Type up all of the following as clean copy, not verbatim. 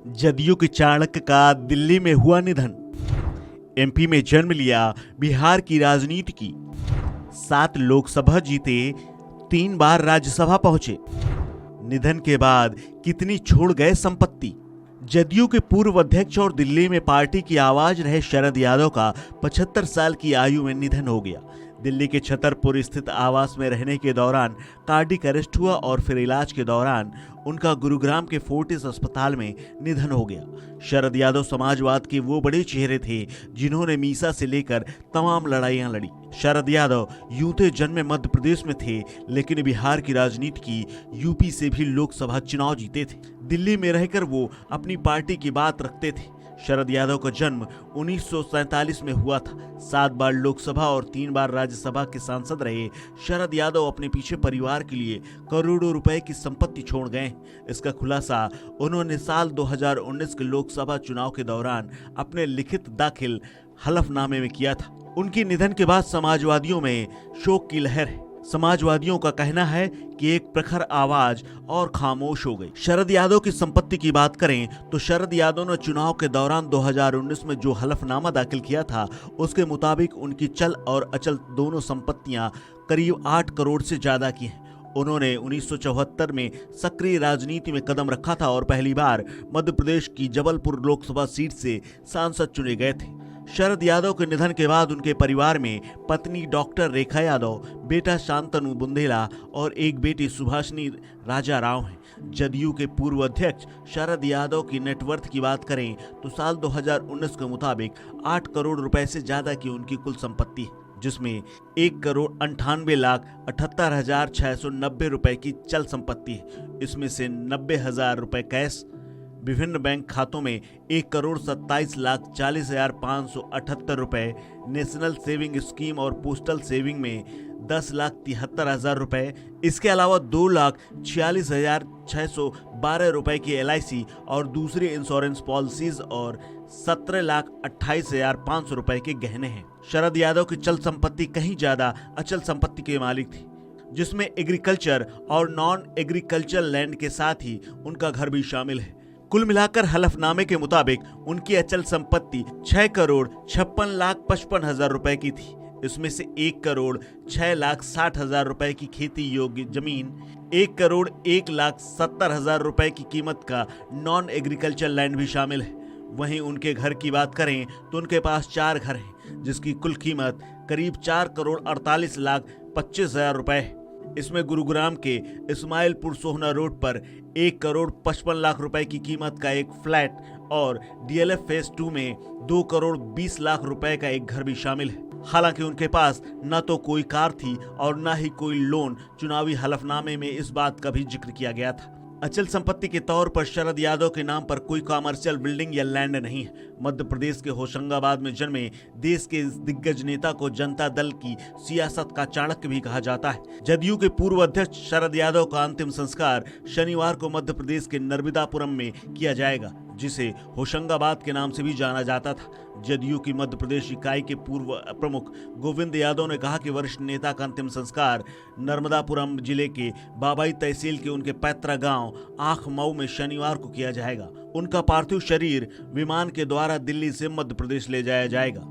जदयू के चाणक्य का दिल्ली में हुआ निधन। एमपी में जन्म लिया, बिहार की राजनीति की। 7 लोकसभा जीते, 3 बार राज्यसभा पहुंचे। निधन के बाद कितनी छोड़ गए संपत्ति। जदयू के पूर्व अध्यक्ष और दिल्ली में पार्टी की आवाज रहे शरद यादव का 75 साल की आयु में निधन हो गया। दिल्ली के छतरपुर स्थित आवास में रहने के दौरान कार्डिक अरेस्ट हुआ और फिर इलाज के दौरान उनका गुरुग्राम के फोर्टिस अस्पताल में निधन हो गया। शरद यादव समाजवाद के वो बड़े चेहरे थे जिन्होंने मीसा से लेकर तमाम लड़ाइयां लड़ी। शरद यादव यूं तो जन्मे मध्य प्रदेश में थे, लेकिन बिहार की राजनीति की यूपी से भी लोकसभा चुनाव जीते थे। दिल्ली में रहकर वो अपनी पार्टी की बात रखते थे। शरद यादव का जन्म 1947 में हुआ था। 7 बार लोकसभा और 3 बार राज्यसभा के सांसद रहे शरद यादव अपने पीछे परिवार के लिए करोड़ों रुपए की संपत्ति छोड़ गए। इसका खुलासा उन्होंने साल 2019 के लोकसभा चुनाव के दौरान अपने लिखित दाखिल हलफनामे में किया था। उनके निधन के बाद समाजवादियों में शोक की लहर है। समाजवादियों का कहना है कि एक प्रखर आवाज और खामोश हो गई। शरद यादव की संपत्ति की बात करें तो शरद यादव ने चुनाव के दौरान 2019 में जो हलफनामा दाखिल किया था, उसके मुताबिक उनकी चल और अचल दोनों संपत्तियां करीब 8 करोड़ से ज्यादा की हैं। उन्होंने 1974 में सक्रिय राजनीति में कदम रखा था और पहली बार मध्य प्रदेश की जबलपुर लोकसभा सीट से सांसद चुने गए थे। शरद यादव के निधन के बाद उनके परिवार में पत्नी डॉक्टर रेखा यादव, बेटा शांतनु बुंदेला और एक बेटी सुभाषिनी राजा राव हैं। जदयू के पूर्व अध्यक्ष शरद यादव की नेटवर्थ की बात करें तो साल 2019 के मुताबिक 8 करोड़ रुपए से ज्यादा की उनकी कुल संपत्ति है, जिसमें 1,98,78,690 रुपए की चल संपत्ति है। इसमें से 90,000 रुपए कैश, विभिन्न बैंक खातों में 1,27,40,578 रुपए, नेशनल सेविंग स्कीम और पोस्टल सेविंग में 10,73,000 रुपए, इसके अलावा 2,46,612 रुपए की LIC और दूसरी इंश्योरेंस पॉलिसीज और 17,28,500 रुपए के गहने हैं। शरद यादव की चल संपत्ति कहीं ज्यादा अचल संपत्ति के मालिक थी, जिसमें एग्रीकल्चर और नॉन एग्रीकल्चर लैंड के साथ ही उनका घर भी शामिल है। कुल मिलाकर हलफनामे के मुताबिक उनकी अचल संपत्ति 6,56,55,000 रुपए की थी। इसमें से 1,06,60,000 रुपए की खेती योग्य जमीन, 1,01,70,000 रुपए की कीमत का नॉन एग्रीकल्चर लैंड भी शामिल है। वहीं उनके घर की बात करें तो उनके पास 4 घर हैं, जिसकी कुल कीमत करीब 4,48,25,000 रुपए है। इसमें गुरुग्राम के इस्माइलपुर सोहना रोड पर 1,55,00,000 रुपए की कीमत का एक फ्लैट और DLF फेज 2 में 2,20,00,000 रुपए का एक घर भी शामिल है। हालांकि उनके पास न तो कोई कार थी और न ही कोई लोन। चुनावी हलफनामे में इस बात का भी जिक्र किया गया था। अचल संपत्ति के तौर पर शरद यादव के नाम पर कोई कमर्शियल बिल्डिंग या लैंड नहीं है। मध्य प्रदेश के होशंगाबाद में जन्मे देश के इस दिग्गज नेता को जनता दल की सियासत का चाणक्य भी कहा जाता है। जदयू के पूर्व अध्यक्ष शरद यादव का अंतिम संस्कार शनिवार को मध्य प्रदेश के नर्मदापुरम में किया जाएगा, जिसे होशंगाबाद के नाम से भी जाना जाता था। जदयू की मध्य प्रदेश इकाई के पूर्व प्रमुख गोविंद यादव ने कहा कि वरिष्ठ नेता का अंतिम संस्कार नर्मदापुरम जिले के बाबाई तहसील के उनके पैतृक गांव आंख मऊ में शनिवार को किया जाएगा। उनका पार्थिव शरीर विमान के द्वारा दिल्ली से मध्य प्रदेश ले जाया जाएगा।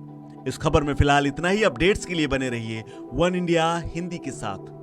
इस खबर में फिलहाल इतना ही। अपडेट्स के लिए बने रहिए वन इंडिया हिंदी के साथ।